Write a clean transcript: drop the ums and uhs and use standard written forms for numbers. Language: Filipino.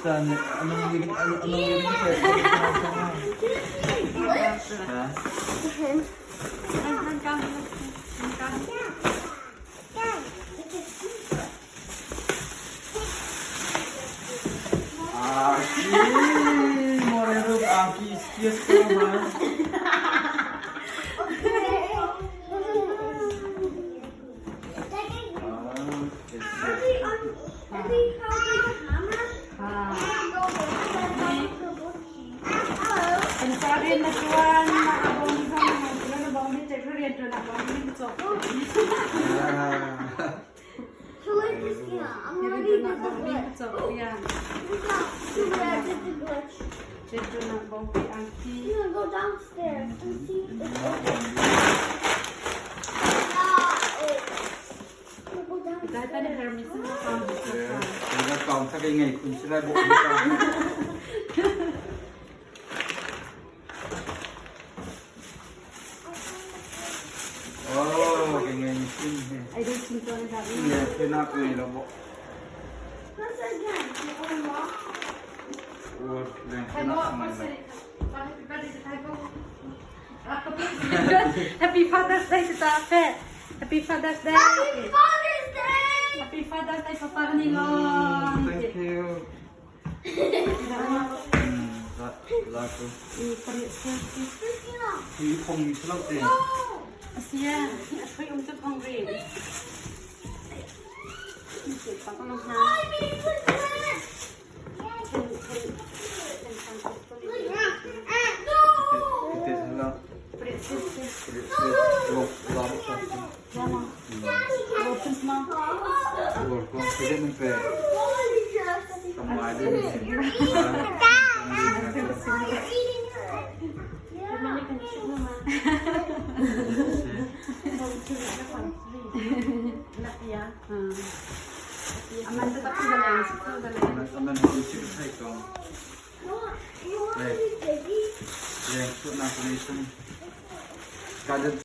Anong ibig Moreno Aki istiyoruz ama. Sabi na tuwan na abong sa mga sila na bang dito rin to na bang dito. So like this, yeah, I'm gonna leave it the glitch. Yan. See what I did the glitch. Dito na bang angki. I'm gonna go downstairs and see if it's go downstairs. Dahil pa ni Hermes na kami. Kaya kaum sa kanya kung sila bukan. Oh, kaya ini. Ay, doon sinto na sabi. Iya, kenapa ini lobo? Once again, you wanna walk? Oh, dan Ay, kenapa bawa ko main? sa Happy birthday sa tayo. Happy Father's Day sa tape. Happy Father's Day. Happy Father's Day! Happy Father's Day sa Parnilo. Thank you. Laku. Christina! Ini kong misalnya deh. No! Asiya, ako'y umtog hungry. Pakulong na. Mommy, put that! No! Itu salah. Oh, lalu pasti. Yama. Opens mo. Oh, kau sudah sampai sama aja di sini. Pamili ka na siya naman. Lakiya. Aman tetap sudah lain. Teman kunci saya kau. You want to be busy? Ya, itu nak tulisan. Kada